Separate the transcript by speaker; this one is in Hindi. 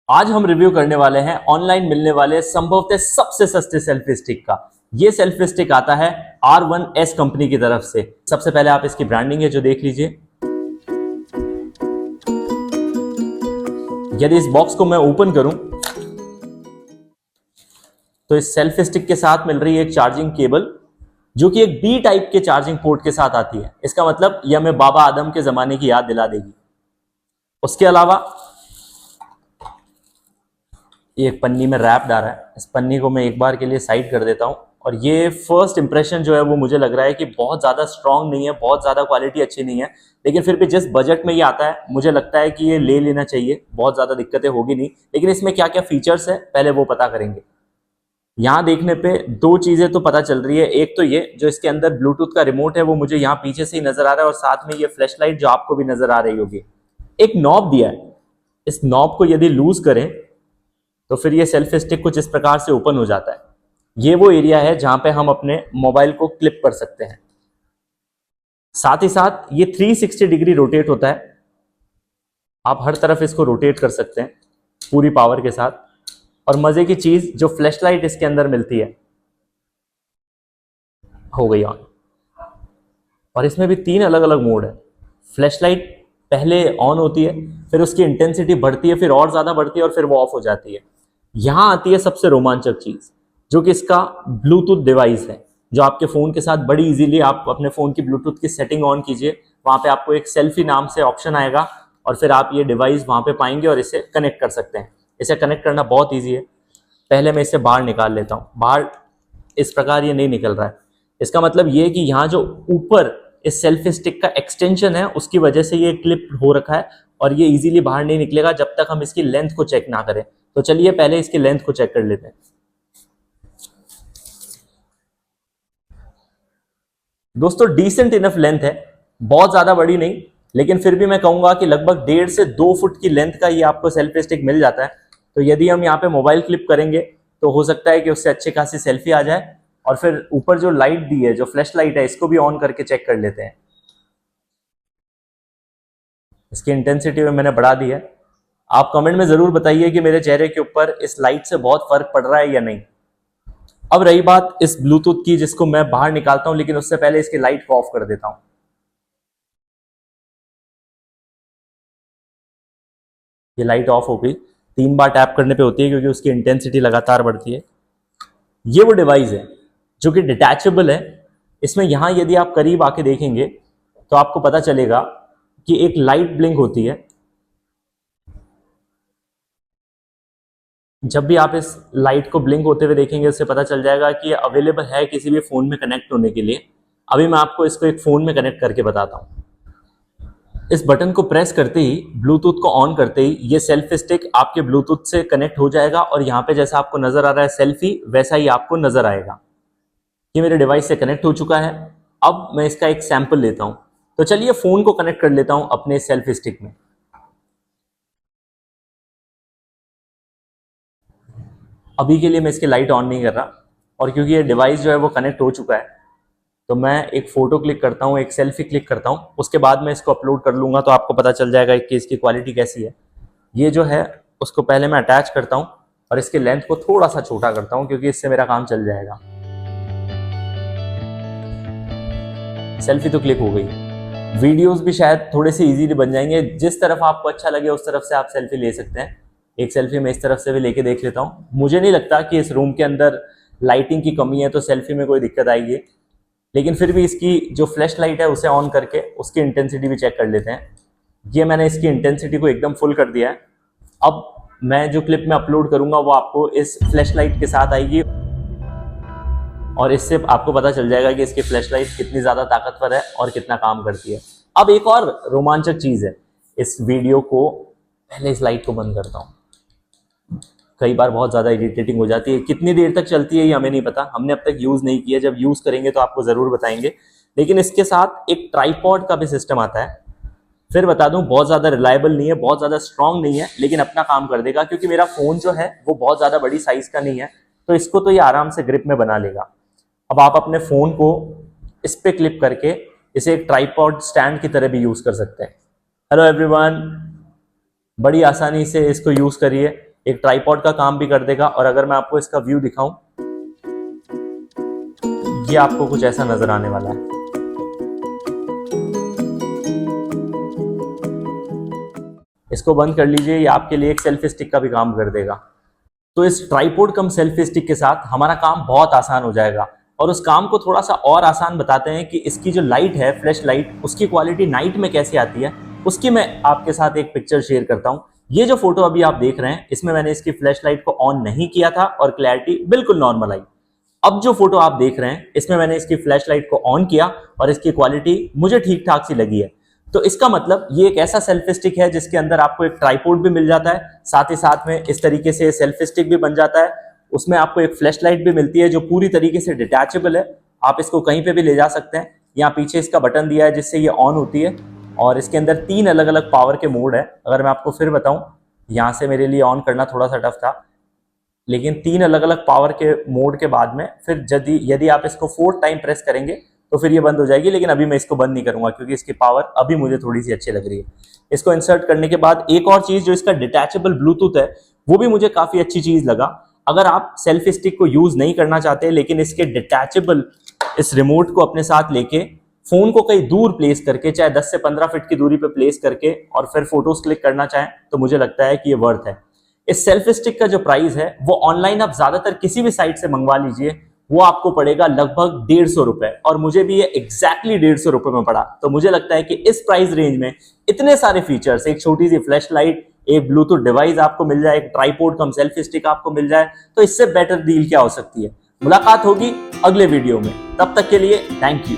Speaker 1: आज हम रिव्यू करने वाले हैं ऑनलाइन मिलने वाले संभवतः सबसे सस्ते सेल्फी स्टिक का। ये सेल्फी स्टिक आता है R1S कंपनी की तरफ से। सबसे पहले आप इसकी ब्रांडिंग है जो देख लीजिए। यदि इस बॉक्स को मैं ओपन करूं तो इस सेल्फी स्टिक के साथ मिल रही है एक चार्जिंग केबल जो कि एक बी टाइप के चार्जिंग पोर्ट के साथ आती है। इसका मतलब यह हमें बाबा आदम के जमाने की याद दिला देगी। उसके अलावा ये एक पन्नी में रैप्ड आ रहा है। इस पन्नी को मैं एक बार के लिए साइड कर देता हूं। और ये फर्स्ट इंप्रेशन जो है वो मुझे लग रहा है कि बहुत ज्यादा स्ट्रांग नहीं है, बहुत ज्यादा क्वालिटी अच्छी नहीं है, लेकिन फिर भी जिस बजट में ये आता है मुझे लगता है कि ये ले लेना चाहिए। बहुत ज्यादा दिक्कतें होगी नहीं, लेकिन इसमें क्या क्या फीचर्स है पहले वो पता करेंगे। यहाँ देखने पे दो चीजें तो पता चल रही है। एक तो ये जो इसके अंदर ब्लूटूथ का रिमोट है वो मुझे यहाँ पीछे से ही नजर आ रहा है, और साथ में ये फ्लैश लाइट जो आपको भी नजर आ रही होगी। एक नॉब दिया है, इस नॉब को यदि लूज करें तो फिर ये सेल्फी स्टिक कुछ इस प्रकार से ओपन हो जाता है। ये वो एरिया है जहां पे हम अपने मोबाइल को क्लिप कर सकते हैं। साथ ही साथ ये 360 डिग्री रोटेट होता है। आप हर तरफ इसको रोटेट कर सकते हैं पूरी पावर के साथ। और मजे की चीज जो फ्लैश लाइट इसके अंदर मिलती है हो गई ऑन। और इसमें भी 3 अलग अलग मोड है। फ्लैश लाइट पहले ऑन होती है, फिर उसकी इंटेंसिटी बढ़ती है, फिर और ज्यादा बढ़ती है, और फिर वो ऑफ हो जाती है। यहां आती है सबसे रोमांचक चीज, जो कि इसका ब्लूटूथ डिवाइस है, जो आपके फोन के साथ बड़ी इजीली आप अपने फोन की ब्लूटूथ की सेटिंग ऑन कीजिए। वहां पे आपको एक सेल्फी नाम से ऑप्शन आएगा, और फिर आप ये डिवाइस वहां पे पाएंगे और इसे कनेक्ट कर सकते हैं। इसे कनेक्ट करना बहुत ईजी है। पहले मैं इसे बाहर निकाल लेता हूँ। बाहर इस प्रकार ये नहीं निकल रहा है। इसका मतलब ये है कि यहाँ जो ऊपर इस सेल्फी स्टिक का एक्सटेंशन है उसकी वजह से ये क्लिप हो रखा है, और ये इजीली बाहर नहीं निकलेगा जब तक हम इसकी लेंथ को चेक ना करें। तो चलिए पहले इसकी लेंथ को चेक कर लेते हैं। दोस्तों डिसेंट इनफ लेंथ है, बहुत ज्यादा बड़ी नहीं, लेकिन फिर भी मैं कहूंगा कि लगभग 1.5 से 2 फुट की लेंथ का ये आपको सेल्फी स्टिक मिल जाता है। तो यदि हम यहाँ पे मोबाइल क्लिप करेंगे तो हो सकता है कि उससे अच्छी खासी सेल्फी आ जाए। और फिर ऊपर जो लाइट दी है, जो फ्लैश लाइट है, इसको भी ऑन करके चेक कर लेते हैं। इसकी इंटेंसिटी में मैंने बढ़ा दी है। आप कमेंट में जरूर बताइए कि मेरे चेहरे के ऊपर इस लाइट से बहुत फर्क पड़ रहा है या नहीं। अब रही बात इस ब्लूटूथ की, जिसको मैं बाहर निकालता हूं, लेकिन उससे पहले इसकी लाइट को ऑफ कर देता हूं। ये लाइट ऑफ हो गई। 3 बार टैप करने पे होती है क्योंकि उसकी इंटेंसिटी लगातार बढ़ती है। ये वो डिवाइस है जो कि डिटैचेबल है। इसमें यहां यदि आप करीब आके देखेंगे तो आपको पता चलेगा कि एक लाइट ब्लिंक होती है। जब भी आप इस लाइट को ब्लिंक होते हुए देखेंगे उससे पता चल जाएगा कि ये अवेलेबल है किसी भी फोन में कनेक्ट होने के लिए। अभी मैं आपको इसको एक फोन में कनेक्ट करके बताता हूं। इस बटन को प्रेस करते ही, ब्लूटूथ को ऑन करते ही, ये सेल्फी स्टिक आपके ब्लूटूथ से कनेक्ट हो जाएगा, और यहाँ पे जैसा आपको नजर आ रहा है सेल्फी, वैसा ही आपको नजर आएगा। ये मेरे डिवाइस से कनेक्ट हो चुका है। अब मैं इसका एक सैंपल लेता हूं। तो चलिए फोन को कनेक्ट कर लेता हूं अपने सेल्फी स्टिक में। अभी के लिए मैं इसकी लाइट ऑन नहीं कर रहा, और क्योंकि ये डिवाइस जो है वो कनेक्ट हो चुका है, तो मैं एक फोटो क्लिक करता हूँ, एक सेल्फी क्लिक करता हूँ। उसके बाद मैं इसको अपलोड कर लूंगा तो आपको पता चल जाएगा कि इसकी क्वालिटी कैसी है। ये जो है उसको पहले मैं अटैच करता हूँ, और इसके लेंथ को थोड़ा सा छोटा करता हूँ क्योंकि इससे मेरा काम चल जाएगा। सेल्फी तो क्लिक हो गई। वीडियोस भी शायद थोड़े से इजीली बन जाएंगे। जिस तरफ आपको अच्छा लगे उस तरफ से आप सेल्फी ले सकते हैं। एक सेल्फी मैं इस तरफ से भी लेके देख लेता हूँ। मुझे नहीं लगता कि इस रूम के अंदर लाइटिंग की कमी है तो सेल्फी में कोई दिक्कत आएगी, लेकिन फिर भी इसकी जो फ्लैश लाइट है उसे ऑन करके उसकी इंटेंसिटी भी चेक कर लेते हैं। ये मैंने इसकी इंटेंसिटी को एकदम फुल कर दिया है। अब मैं जो क्लिप में अपलोड करूंगा वो आपको इस फ्लैश लाइट के साथ आएगी, और इससे आपको पता चल जाएगा कि इसकी फ्लैश लाइट कितनी ज्यादा ताकतवर है और कितना काम करती है। अब एक और रोमांचक चीज है इस वीडियो को, पहले इस लाइट को बंद करता हूं। कई बार बहुत ज्यादा इरिटेटिंग हो जाती है। कितनी देर तक चलती है ये हमें नहीं पता, हमने अब तक यूज नहीं किया। जब यूज करेंगे तो आपको जरूर बताएंगे। लेकिन इसके साथ एक ट्राइपॉड का भी सिस्टम आता है। फिर बता दूं, बहुत ज्यादा रिलायबल नहीं है, बहुत ज्यादा स्ट्रांग नहीं है, लेकिन अपना काम कर देगा क्योंकि मेरा फोन जो है वो बहुत ज्यादा बड़ी साइज का नहीं है, तो इसको तो ये आराम से ग्रिप में बना लेगा। अब आप अपने फोन को इस पे क्लिप करके इसे एक ट्राइपॉड स्टैंड की तरह भी यूज कर सकते हैं। हेलो एवरीवन, बड़ी आसानी से इसको यूज करिए। एक ट्राइपॉड का काम भी कर देगा। और अगर मैं आपको इसका व्यू दिखाऊं, ये आपको कुछ ऐसा नजर आने वाला है। इसको बंद कर लीजिए, ये आपके लिए एक सेल्फी स्टिक का भी काम कर देगा। तो इस ट्राइपॉड कम सेल्फी स्टिक के साथ हमारा काम बहुत आसान हो जाएगा। और उस काम को थोड़ा सा और आसान बताते हैं कि इसकी जो लाइट है, फ्लैश लाइट, उसकी क्वालिटी नाइट में कैसे आती है, उसकी मैं आपके साथ एक पिक्चर शेयर करता हूं। ये जो फोटो अभी आप देख रहे हैं, इसमें मैंने इसकी फ्लैश लाइट को ऑन नहीं किया था और क्लैरिटी बिल्कुल नॉर्मल आई। अब जो फोटो आप देख रहे हैं, इसमें मैंने इसकी फ्लैश लाइट को ऑन किया और इसकी क्वालिटी मुझे ठीक ठाक सी लगी है। तो इसका मतलब ये एक ऐसा सेल्फी स्टिक है जिसके अंदर आपको एक ट्राइपॉड भी मिल जाता है, साथ ही साथ में इस तरीके से सेल्फी स्टिक भी बन जाता है। उसमें आपको एक फ्लैश लाइट भी मिलती है जो पूरी तरीके से डिटैचेबल है। आप इसको कहीं पे भी ले जा सकते हैं। यहाँ पीछे इसका बटन दिया है जिससे ये ऑन होती है। और इसके अंदर 3 अलग अलग पावर के मोड है। अगर मैं आपको फिर बताऊं, यहाँ से मेरे लिए ऑन करना थोड़ा सा टफ था, लेकिन 3 अलग अलग पावर के मोड के बाद में फिर यदि आप इसको 4 टाइम प्रेस करेंगे तो फिर ये बंद हो जाएगी। लेकिन अभी मैं इसको बंद नहीं करूंगा क्योंकि इसकी पावर अभी मुझे थोड़ी सी अच्छी लग रही है। इसको इंसर्ट करने के बाद एक और चीज, जो इसका डिटैचेबल ब्लूटूथ है, वो भी मुझे काफी अच्छी चीज लगा। अगर आप सेल्फी स्टिक को यूज नहीं करना चाहते लेकिन इसके डिटैचेबल इस रिमोट को अपने साथ लेके फोन को कहीं दूर प्लेस करके, चाहे 10 से 15 फीट की दूरी पे प्लेस करके, और फिर फोटोज क्लिक करना चाहें, तो मुझे लगता है कि ये वर्थ है। इस सेल्फी स्टिक का जो प्राइस है वो ऑनलाइन आप ज्यादातर किसी भी साइट से मंगवा लीजिए, वो आपको पड़ेगा लगभग 150 रुपए। और मुझे भी ये एग्जैक्टली 150 रुपए में पड़ा। तो मुझे लगता है कि इस प्राइस रेंज में इतने सारे फीचर्स, एक छोटी सी फ्लैश लाइट, एक ब्लूटूथ डिवाइस आपको मिल जाए, एक ट्राइपॉड कम सेल्फी स्टिक आपको मिल जाए, तो इससे बेटर डील क्या हो सकती है। मुलाकात होगी अगले वीडियो में, तब तक के लिए थैंक यू।